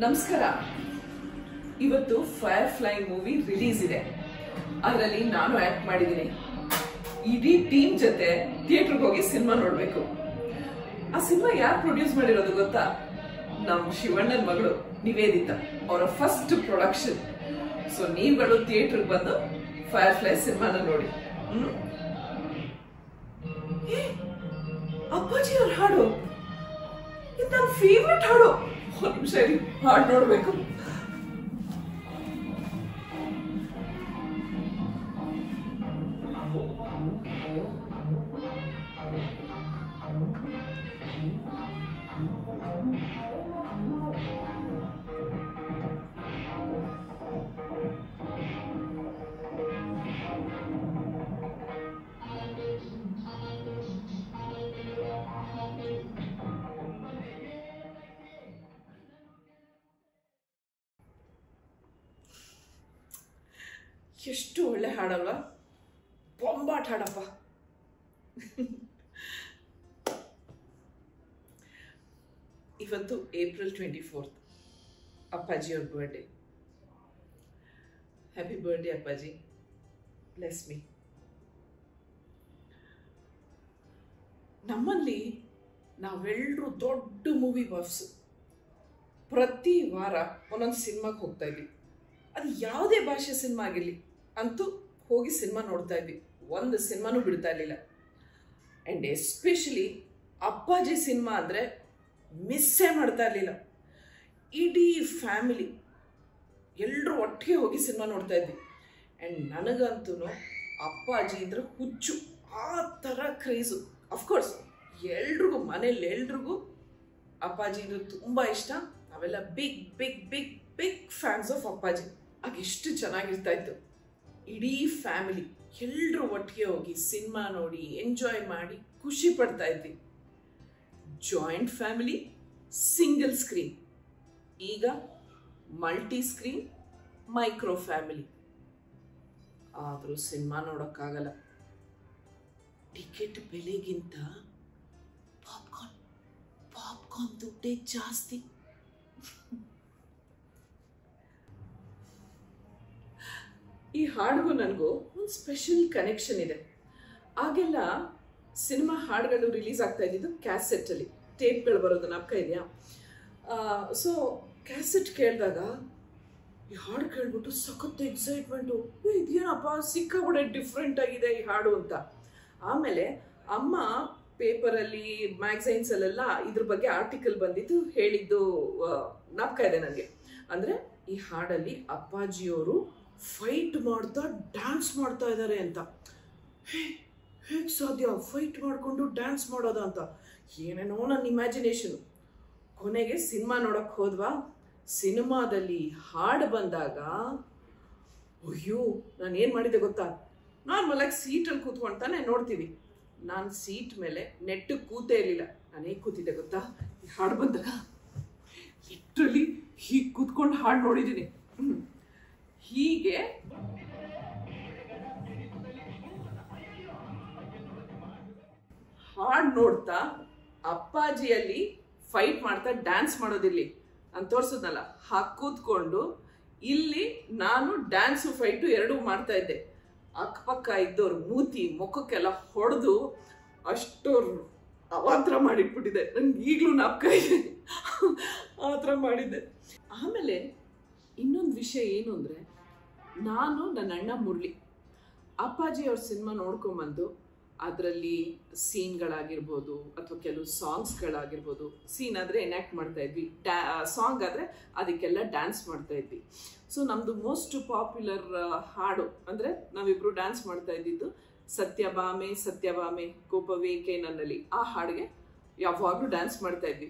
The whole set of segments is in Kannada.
ನಮಸ್ಕಾರ. ಇವತ್ತು ಫೈರ್ ಫ್ಲೈ ಮೂವಿ ರಿಲೀಸ್ ಇದೆ. ಅದರಲ್ಲಿ ನಾನು ಆಕ್ಟ್ ಮಾಡಿದ್ದೀನಿ. ಇಡೀ ಟೀಮ್ ಜೊತೆ ಥಿಯೇಟರ್ಗೆ ಹೋಗಿ ಸಿನಿಮಾ ನೋಡ್ಬೇಕು. ಆ ಸಿನಿಮಾ ಯಾರು ಪ್ರೊಡ್ಯೂಸ್ ಮಾಡಿರೋದು ಗೊತ್ತಾ? ನಮ್ಮ ಶಿವಣ್ಣನ ಮಗಳು ನಿವೇದಿತಾ ಅವರ ಫಸ್ಟ್ ಪ್ರೊಡಕ್ಷನ್. ಸೊ ನೀವುಗಳು ಥಿಯೇಟರ್ಗೆ ಬಂದು ಫೈರ್ ಫ್ಲೈ ಸಿನಿಮಾನ ನೋಡಿ. ಅಪ್ಪಾಜಿ ಅವ್ರ ಹಾಡು ಇದು ನನ್ನ ಫೇವ್ರೆಟ್ ಹಾಡು. ಒಂದು ನಿಮಿಷ ಹಾಡು ನೋಡ್ಬೇಕು. ಎಷ್ಟು ಒಳ್ಳೆ ಹಾಡಲ್ವ, ಬೊಂಬಾಟ್ ಹಾಡಪ್ಪ. ಇವತ್ತು ಏಪ್ರಿಲ್ 24 ಅಪ್ಪಾಜಿಯವ್ರ ಬರ್ಡೇ. ಹ್ಯಾಪಿ ಬರ್ಡೇ ಅಪ್ಪಾಜಿ, ಬ್ಲೆಸ್ ಮೀ. ನಮ್ಮಲ್ಲಿ ನಾವೆಲ್ಲರೂ ದೊಡ್ಡ ಮೂವಿ ಬಫ್ಸ್. ಪ್ರತಿ ವಾರ ಒಂದೊಂದು ಸಿನಿಮಾಗೆ ಹೋಗ್ತಾ ಇದ್ವಿ. ಅದು ಯಾವುದೇ ಭಾಷೆ ಸಿನಿಮಾ ಆಗಿರಲಿ ಅಂತೂ ಹೋಗಿ ಸಿನಿಮಾ ನೋಡ್ತಾ ಇದ್ವಿ. ಒಂದು ಸಿನಿಮಾನೂ ಬಿಡ್ತಾ ಇರಲಿಲ್ಲ. ಆ್ಯಂಡ್ ಎಸ್ಪೆಷಲಿ ಅಪ್ಪಾಜಿ ಸಿನಿಮಾ ಅಂದರೆ ಮಿಸ್ಸೇ ಮಾಡ್ತಾ ಇರಲಿಲ್ಲ. ಇಡೀ ಫ್ಯಾಮಿಲಿ ಎಲ್ಲರೂ ಒಟ್ಟಿಗೆ ಹೋಗಿ ಸಿನಿಮಾ ನೋಡ್ತಾ ಇದ್ವಿ. ಆ್ಯಂಡ್ ನನಗಂತೂ ಅಪ್ಪಾಜಿ ಅಂದರೆ ಹುಚ್ಚು, ಆ ಥರ ಕ್ರೇಜು. ಅಫ್ಕೋರ್ಸ್ ಎಲ್ರಿಗೂ ಮನೇಲಿ ಎಲ್ರಿಗೂ ಅಪ್ಪಾಜಿ ಇದು ತುಂಬ ಇಷ್ಟ. ನಾವೆಲ್ಲ big big big big fans of Appaji. ಆಗ ಎಷ್ಟು ಚೆನ್ನಾಗಿರ್ತಾ ಇತ್ತು. ಇಡೀ ಫ್ಯಾಮಿಲಿ ಎಲ್ಲರೂ ಒಟ್ಟಿಗೆ ಹೋಗಿ ಸಿನಿಮಾ ನೋಡಿ ಎಂಜಾಯ್ ಮಾಡಿ ಖುಷಿ ಪಡ್ತಾ ಇದ್ವಿ. ಜಾಯಿಂಟ್ ಫ್ಯಾಮಿಲಿ, ಸಿಂಗಲ್ ಸ್ಕ್ರೀನ್, ಈಗ ಮಲ್ಟಿ ಸ್ಕ್ರೀನ್, ಮೈಕ್ರೋ ಫ್ಯಾಮಿಲಿ. ಆದರೂ ಸಿನಿಮಾ ನೋಡೋಕ್ಕಾಗಲ್ಲ. ಟಿಕೆಟ್ ಬೆಲೆಗಿಂತ ಪಾಪ್ಕಾರ್ನ್ ದುಡ್ಡೇ ಜಾಸ್ತಿ. ಈ ಹಾಡಿಗೂ ನನಗೂ ಒಂದು ಸ್ಪೆಷಲ್ ಕನೆಕ್ಷನ್ ಇದೆ. ಆಗೆಲ್ಲ ಸಿನಿಮಾ ಹಾಡುಗಳು ರಿಲೀಸ್ ಆಗ್ತಾ ಇದ್ದಿದ್ದು ಕ್ಯಾಸೆಟ್ಟಲ್ಲಿ, ಟೇಪ್ಗಳು ಬರೋದು ಜ್ಞಾಪಕ ಇದೆಯಾ? ಸೊ ಕ್ಯಾಸೆಟ್ ಕೇಳಿದಾಗ ಈ ಹಾಡು ಕೇಳ್ಬಿಟ್ಟು ಸಖತ್ ಎಕ್ಸೈಟ್ಮೆಂಟು, ಇದೇನಪ್ಪ ಸಿಕ್ಕಾಬಿಡೆ ಡಿಫ್ರೆಂಟ್ ಆಗಿದೆ ಈ ಹಾಡು ಅಂತ. ಆಮೇಲೆ ಅಮ್ಮ ಪೇಪರಲ್ಲಿ ಮ್ಯಾಗಝೈನ್ಸಲ್ಲೆಲ್ಲ ಇದ್ರ ಬಗ್ಗೆ ಆರ್ಟಿಕಲ್ ಬಂದಿದ್ದು ಹೇಳಿದ್ದು ಜ್ಞಾಪಕ ಇದೆ ನನಗೆ. ಅಂದರೆ ಈ ಹಾಡಲ್ಲಿ ಅಪ್ಪಾಜಿಯವರು ಫೈಟ್ ಮಾಡ್ತಾ ಡ್ಯಾನ್ಸ್ ಮಾಡ್ತಾ ಇದ್ದಾರೆ ಅಂತ. ಹೇಗೆ ಸಾಧ್ಯ ಫೈಟ್ ಮಾಡಿಕೊಂಡು ಡ್ಯಾನ್ಸ್ ಮಾಡೋದ ಅಂತ ಏನೇನೋ ನನ್ನ ಇಮ್ಯಾಜಿನೇಷನು. ಕೊನೆಗೆ ಸಿನಿಮಾ ನೋಡೋಕ್ಕೆ ಹೋದ್ವಾ. ಸಿನಿಮಾದಲ್ಲಿ ಹಾಡು ಬಂದಾಗ ಅಯ್ಯೋ ನಾನು ಏನು ಮಾಡಿದೆ ಗೊತ್ತಾ? ನಾರ್ಮಲಾಗಿ ಸೀಟಲ್ಲಿ ಕೂತ್ಕೊಳ್ತಾನೆ ನೋಡ್ತೀವಿ. ನಾನು ಸೀಟ್ ಮೇಲೆ ನೆಟ್ಟಿಗೆ ಕೂತೇ ಇರಲಿಲ್ಲ. ನಾನು ಹೇಗೆ ಕೂತಿದ್ದೆ ಗೊತ್ತಾ? ಈ ಹಾಡು ಬಂದಾಗ ಲಿಟ್ರಲಿ ಹೀಗೆ ಕೂತ್ಕೊಂಡು ಹಾಡು ನೋಡಿದ್ದೀನಿ. ಹೀಗೆ ಹಾಡು ನೋಡ್ತಾ ಅಪ್ಪಾಜಿಯಲ್ಲಿ ಫೈಟ್ ಮಾಡ್ತಾ ಡ್ಯಾನ್ಸ್ ಮಾಡೋದಿಲ್ಲಿ ನಾನು ತೋರಿಸಿದ್ನಲ್ಲ, ಹಾಗೆ ಕೂತ್ಕೊಂಡು ಇಲ್ಲಿ ನಾನು ಡ್ಯಾನ್ಸು ಫೈಟು ಎರಡೂ ಮಾಡ್ತಾ ಇದ್ದೆ. ಅಕ್ಕಪಕ್ಕ ಇದ್ದವ್ರು ಮೂತಿ ಮುಖಕ್ಕೆಲ್ಲ ಹೊಡೆದು ಅಷ್ಟು ಅವಾತ್ರ ಮಾಡಿಟ್ಬಿಟ್ಟಿದೆ. ನನ್ಗೆ ಈಗಲೂ ಜ್ಞಾಪಕ ಇದೆ, ಆ ಥರ ಮಾಡಿದ್ದೆ. ಆಮೇಲೆ ಇನ್ನೊಂದು ವಿಷಯ ಏನು ಅಂದರೆ, ನಾನು ನನ್ನ ಅಣ್ಣ ಮುರಳಿ ಅಪ್ಪಾಜಿ ಅವ್ರ ಸಿನಿಮಾ ನೋಡ್ಕೊಂಬಂದು ಅದರಲ್ಲಿ ಸೀನ್ಗಳಾಗಿರ್ಬೋದು ಅಥವಾ ಕೆಲವು ಸಾಂಗ್ಸ್ಗಳಾಗಿರ್ಬೋದು, ಸೀನ್ ಆದರೆ ಎನ್ಯಾಕ್ಟ್ ಮಾಡ್ತಾ ಇದ್ವಿ, ಸಾಂಗ್ ಆದರೆ ಅದಕ್ಕೆಲ್ಲ ಡ್ಯಾನ್ಸ್ ಮಾಡ್ತಾ ಇದ್ವಿ. ಸೊ ನಮ್ಮದು ಮೋಸ್ಟ್ ಪಾಪ್ಯುಲರ್ ಹಾಡು ಅಂದರೆ ನಾವಿಬ್ಬರು ಡ್ಯಾನ್ಸ್ ಮಾಡ್ತಾ ಇದ್ದಿದ್ದು ಸತ್ಯಭಾಮೆ ಸತ್ಯಭಾಮೆ ಕೋಪವೇಕೆ ನನ್ನಲ್ಲಿ. ಆ ಹಾಡಿಗೆ ಯಾವಾಗಲೂ ಡ್ಯಾನ್ಸ್ ಮಾಡ್ತಾ ಇದ್ವಿ.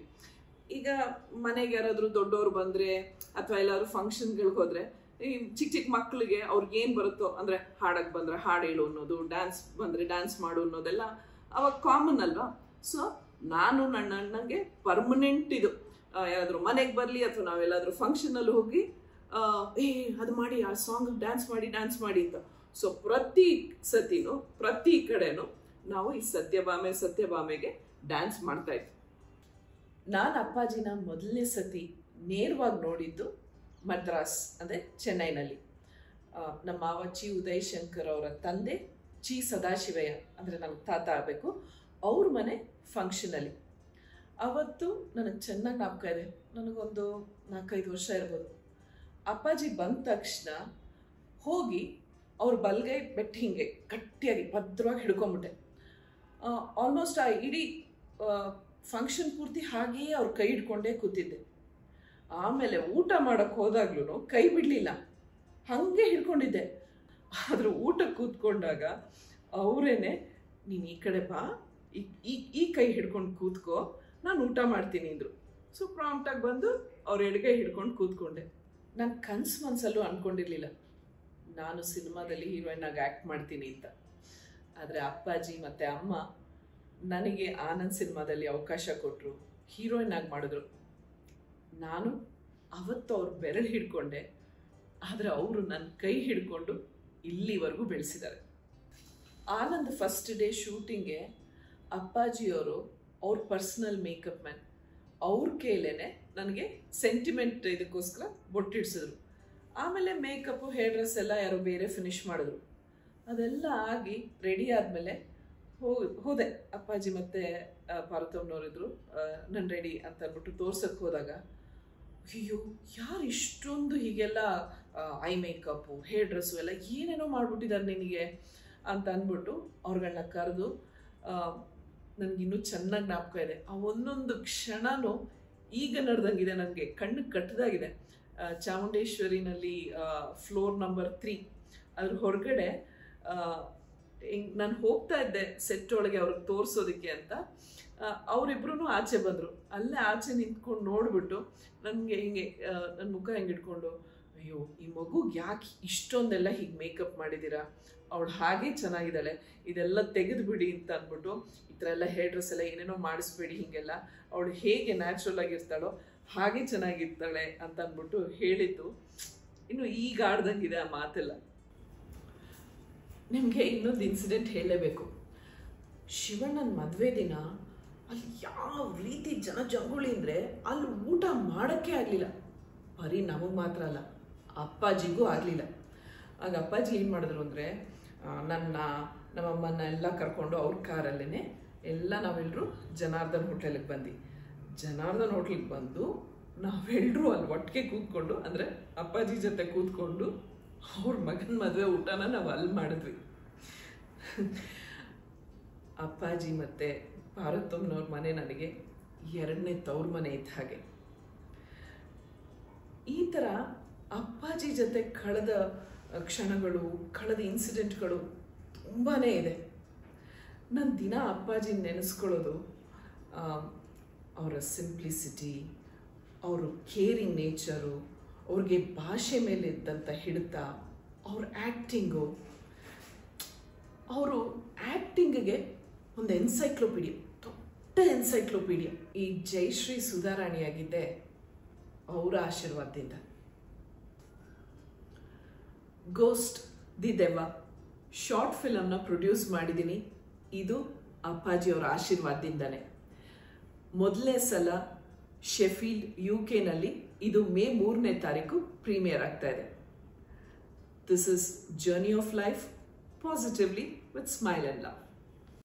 ಈಗ ಮನೆಗೆ ಯಾರಾದರೂ ದೊಡ್ಡವರು ಬಂದರೆ ಅಥವಾ ಎಲ್ಲಾದರೂ ಫಂಕ್ಷನ್ಗಳಿಗೆ ಹೋದರೆ ಈ ಚಿಕ್ಕ ಚಿಕ್ಕ ಮಕ್ಕಳಿಗೆ ಅವ್ರಿಗೆ ಏನು ಬರುತ್ತೋ ಅಂದರೆ ಹಾಡಕ್ಕೆ ಬಂದರೆ ಹಾಡು ಹೇಳು ಅನ್ನೋದು, ಡ್ಯಾನ್ಸ್ ಬಂದರೆ ಡ್ಯಾನ್ಸ್ ಮಾಡು ಅನ್ನೋದೆಲ್ಲ ಅವಾಗ ಕಾಮನ್ ಅಲ್ವಾ. ಸೊ ನಾನು ನನ್ನ ಅಣ್ಣಂಗೆ ಪರ್ಮನೆಂಟ್ ಇದು, ಯಾರಾದರೂ ಮನೆಗೆ ಬರಲಿ ಅಥವಾ ನಾವೆಲ್ಲಾದರೂ ಫಂಕ್ಷನಲ್ಲಿ ಹೋಗಿ ಅದು ಮಾಡಿ ಆ ಸಾಂಗ್ ಡ್ಯಾನ್ಸ್ ಮಾಡಿ ಅಂತ. ಸೊ ಪ್ರತಿ ಸತಿನೂ ಪ್ರತಿ ಕಡೆನೂ ನಾವು ಈ ಸತ್ಯಭಾಮೆಗೆ ಡ್ಯಾನ್ಸ್ ಮಾಡ್ತಾ ಇದ್ವಿ. ನಾನು ಅಪ್ಪಾಜಿನ ಮೊದಲನೇ ಸತಿ ನೇರವಾಗಿ ನೋಡಿದ್ದು ಮದ್ರಾಸ್ ಅಂದರೆ ಚೆನ್ನೈನಲ್ಲಿ. ನಮ್ಮ ಮಾವ ಚಿ ಉದಯ್ ಶಂಕರ್ ಅವರ ತಂದೆ ಚಿ ಸದಾಶಿವಯ್ಯ ಅಂದರೆ ನನಗೆ ತಾತ ಆಗಬೇಕು, ಅವ್ರ ಮನೆ ಫಂಕ್ಷನಲ್ಲಿ. ಅವತ್ತು ನನಗೆ ಚೆನ್ನಾಗಿ ಜ್ಞಾಪಕ ಇದೆ, ನನಗೊಂದು 4-5 ವರ್ಷ ಇರ್ಬೋದು. ಅಪ್ಪಾಜಿ ಬಂದ ತಕ್ಷಣ ಹೋಗಿ ಅವ್ರ ಬಲ್ಗೈ ಬೆಟ್ಟು ಹಿಂಗೆ ಗಟ್ಟಿಯಾಗಿ ಭದ್ರವಾಗಿ ಹಿಡ್ಕೊಂಬಿಟ್ಟೆ. ಆಲ್ಮೋಸ್ಟ್ ಆ ಇಡೀ ಫಂಕ್ಷನ್ ಪೂರ್ತಿ ಹಾಗೆಯೇ ಅವ್ರ ಕೈ ಹಿಡ್ಕೊಂಡೇ ಕೂತಿದ್ದೆ. ಆಮೇಲೆ ಊಟ ಮಾಡೋಕ್ಕೆ ಹೋದಾಗ್ಲೂ ಕೈ ಬಿಡಲಿಲ್ಲ, ಹಾಗೆ ಹಿಡ್ಕೊಂಡಿದ್ದೆ. ಆದರೂ ಊಟಕ್ಕೆ ಕೂತ್ಕೊಂಡಾಗ ಅವರೇನೆ ನೀನು ಈ ಕಡೆ ಬಾ, ಈ ಕೈ ಹಿಡ್ಕೊಂಡು ಕೂತ್ಕೋ, ನಾನು ಊಟ ಮಾಡ್ತೀನಿ ಅಂದರು. ಸೊ ಪ್ರಾಂಪ್ಟಾಗಿ ಬಂದು ಅವ್ರ ಎಡಗೈ ಹಿಡ್ಕೊಂಡು ಕೂತ್ಕೊಂಡೆ. ನಾನು ಮನಸ್ಸಲ್ಲೂ ಅಂದ್ಕೊಂಡಿರಲಿಲ್ಲ ನಾನು ಸಿನಿಮಾದಲ್ಲಿ ಹೀರೋಯಿನ್ ಆಗಿ ಆ್ಯಕ್ಟ್ ಮಾಡ್ತೀನಿ ಅಂತ. ಆದರೆ ಅಪ್ಪಾಜಿ ಮತ್ತು ಅಮ್ಮ ನನಗೆ ಆನಂದ್ ಸಿನಿಮಾದಲ್ಲಿ ಅವಕಾಶ ಕೊಟ್ಟರು, ಹೀರೋಯಿನ್ ಆಗಿ ಮಾಡಿದ್ರು. ನಾನು ಅವತ್ತು ಅವ್ರ ಬೆರಳು ಹಿಡ್ಕೊಂಡೆ, ಆದರೆ ಅವರು ನನ್ನ ಕೈ ಹಿಡ್ಕೊಂಡು ಇಲ್ಲಿವರೆಗೂ ಬೆಳೆಸಿದ್ದಾರೆ. ಆನಂದ್ ಫಸ್ಟ್ ಡೇ ಶೂಟಿಂಗ್ಗೆ ಅಪ್ಪಾಜಿಯವರು ಅವ್ರ ಪರ್ಸ್ನಲ್ ಮೇಕಪ್ ಮ್ಯಾನ್ ಅವ್ರ ಕೈಲೇನೆ ನನಗೆ ಸೆಂಟಿಮೆಂಟ್ ಇದಕ್ಕೋಸ್ಕರ ಬೊಟ್ಟಿಡ್ಸಿದ್ರು. ಆಮೇಲೆ ಮೇಕಪ್ಪು ಹೇರ್ ಡ್ರೆಸ್ ಎಲ್ಲ ಯಾರೋ ಬೇರೆ ಫಿನಿಶ್ ಮಾಡಿದ್ರು. ಅದೆಲ್ಲ ಆಗಿ ರೆಡಿ ಆದಮೇಲೆ ಹೋದೆ. ಅಪ್ಪಾಜಿ ಮತ್ತು ಪಾರ್ವತಮ್ಮನವರಿದ್ರು, ನಾನು ರೆಡಿ ಅಂತ ಅಂದ್ಬಿಟ್ಟು ತೋರ್ಸಕ್ಕೆ ಹೋದಾಗ, ಅಯ್ಯೋ ಯಾರು ಇಷ್ಟೊಂದು ಹೀಗೆಲ್ಲ ಐ ಮೇಕಪ್ಪು ಹೇರ್ ಡ್ರೆಸ್ಸು ಎಲ್ಲ ಏನೇನೋ ಮಾಡಿಬಿಟ್ಟಿದ್ದಾರೆ ನಿನಗೆ ಅಂತ ಅಂದ್ಬಿಟ್ಟು ಅವ್ರುಗಳನ್ನ ಕರೆದು, ನನಗಿನ್ನೂ ಚೆನ್ನಾಗಿ ಜ್ಞಾಪಕ ಇದೆ. ಆ ಒಂದೊಂದು ಕ್ಷಣನೂ ಈಗ ನಡೆದಂಗಿದೆ, ನನಗೆ ಕಣ್ಣಿಗೆ ಕಟ್ಟದಾಗಿದೆ. ಚಾಮುಂಡೇಶ್ವರಿನಲ್ಲಿ ಫ್ಲೋರ್ ನಂಬರ್ 3 ಅದ್ರ ಹೊರಗಡೆ ನಾನು ಹೋಗ್ತಾ ಇದ್ದೆ ಸೆಟ್ ಒಳಗೆ ಅವ್ರಿಗೆ ತೋರಿಸೋದಕ್ಕೆ ಅಂತ. ಅವರಿಬ್ರು ಆಚೆ ಬಂದರು. ಅಲ್ಲೇ ಆಚೆ ನಿಂತ್ಕೊಂಡು ನೋಡಿಬಿಟ್ಟು ನನಗೆ ಹಿಂಗೆ ನನ್ನ ಮುಖ ಹೆಂಗೆ ಇಟ್ಕೊಂಡು, ಅಯ್ಯೋ ಈ ಮಗುಗೆ ಯಾಕೆ ಇಷ್ಟೊಂದೆಲ್ಲ ಹೀಗೆ ಮೇಕಪ್ ಮಾಡಿದ್ದೀರಾ, ಅವಳು ಹಾಗೆ ಚೆನ್ನಾಗಿದ್ದಾಳೆ, ಇದೆಲ್ಲ ತೆಗೆದುಬಿಡಿ ಅಂತ ಅಂದ್ಬಿಟ್ಟು, ಈ ಥರ ಎಲ್ಲ ಹೇರ್ ಡ್ರೆಸ್ ಎಲ್ಲ ಏನೇನೋ ಮಾಡಿಸ್ಬೇಡಿ, ಹೀಗೆಲ್ಲ ಅವಳು ಹೇಗೆ ನ್ಯಾಚುರಲ್ ಆಗಿರ್ತಾಳೋ ಹಾಗೆ ಚೆನ್ನಾಗಿರ್ತಾಳೆ ಅಂತ ಅಂದ್ಬಿಟ್ಟು ಹೇಳಿದ್ದು ಇನ್ನು ಈಗ ಆಡ್ದಂಗಿದೆ ಆ ಮಾತೆಲ್ಲ. ನಿಮಗೆ ಇನ್ನೊಂದು ಇನ್ಸಿಡೆಂಟ್ ಹೇಳಲೇಬೇಕು. ಶಿವಣ್ಣನ ಮದುವೆ ದಿನ ಅಲ್ಲಿ ಯಾವ ರೀತಿ ಜಂಗುಳಿ ಅಂದರೆ ಅಲ್ಲಿ ಊಟ ಮಾಡೋಕ್ಕೆ ಆಗಲಿಲ್ಲ. ಬರೀ ನಮಗೆ ಮಾತ್ರ ಅಲ್ಲ, ಅಪ್ಪಾಜಿಗೂ ಆಗಲಿಲ್ಲ. ಆಗ ಅಪ್ಪಾಜಿ ಏನು ಮಾಡಿದ್ರು ಅಂದರೆ, ನಮ್ಮಮ್ಮನ ಎಲ್ಲ ಕರ್ಕೊಂಡು ಅವ್ರ ಕಾರಲ್ಲೇ ಎಲ್ಲ ನಾವೆಲ್ಲರೂ ಜನಾರ್ದನ್ ಹೋಟೆಲಿಗೆ ಬಂದು, ಜನಾರ್ದನ್ ಹೋಟ್ಲಿಗೆ ಬಂದು ನಾವೆಲ್ಲರೂ ಅಲ್ಲಿ ಒಟ್ಟಿಗೆ ಕೂತ್ಕೊಂಡು, ಅಂದರೆ ಅಪ್ಪಾಜಿ ಜೊತೆ ಕೂತ್ಕೊಂಡು ಅವ್ರ ಮಗನ ಮದುವೆ ಊಟನ ನಾವು ಅಲ್ಲಿ ಮಾಡಿದ್ವಿ. ಅಪ್ಪಾಜಿ ಮತ್ತು ಪಾರ್ವತಮ್ಮನವ್ರ ಮನೆ ನನಗೆ 2ನೇ ತವ್ರ ಮನೆ ಇದ್ದ ಹಾಗೆ. ಈ ಥರ ಅಪ್ಪಾಜಿ ಜೊತೆ ಕಳೆದ ಕ್ಷಣಗಳು, ಕಳೆದ ಇನ್ಸಿಡೆಂಟ್ಗಳು ತುಂಬಾ ಇದೆ. ನಾನು ದಿನ ಅಪ್ಪಾಜಿ ನೆನೆಸ್ಕೊಳ್ಳೋದು ಅವರ ಸಿಂಪ್ಲಿಸಿಟಿ, ಅವರು ಕೇರಿಂಗ್ ನೇಚರು, ಅವ್ರಿಗೆ ಭಾಷೆ ಮೇಲೆ ಇದ್ದಂಥ ಹಿಡಿತ, ಅವ್ರ ಆ್ಯಕ್ಟಿಂಗು. ಅವರು ಆ್ಯಕ್ಟಿಂಗಿಗೆ ಒಂದು ಎನ್ಸೈಕ್ಲೋಪೀಡಿಯಾ, ದೊಡ್ಡ ಎನ್ಸೈಕ್ಲೋಪೀಡಿಯಾ. ಈ ಜಯಶ್ರೀ ಸುಧಾರಾಣಿಯಾಗಿದ್ದೆ ಅವರ ಆಶೀರ್ವಾದದಿಂದ. ಗೋಸ್ಟ್ ದಿ ದೆವ್ವ ಶಾರ್ಟ್ ಫಿಲಮ್ನ ಪ್ರೊಡ್ಯೂಸ್ ಮಾಡಿದ್ದೀನಿ. ಇದು ಅಪ್ಪಾಜಿಯವರ ಆಶೀರ್ವಾದದಿಂದನೇ. ಮೊದಲನೇ ಸಲ ಶೆಫೀಲ್ಡ್ UK ಇದು ಮೇ 3ನೇ ತಾರೀಕು ಪ್ರೀಮಿಯರ್ ಆಗ್ತಾ ಇದೆ. This is journey of life positively with smile and love.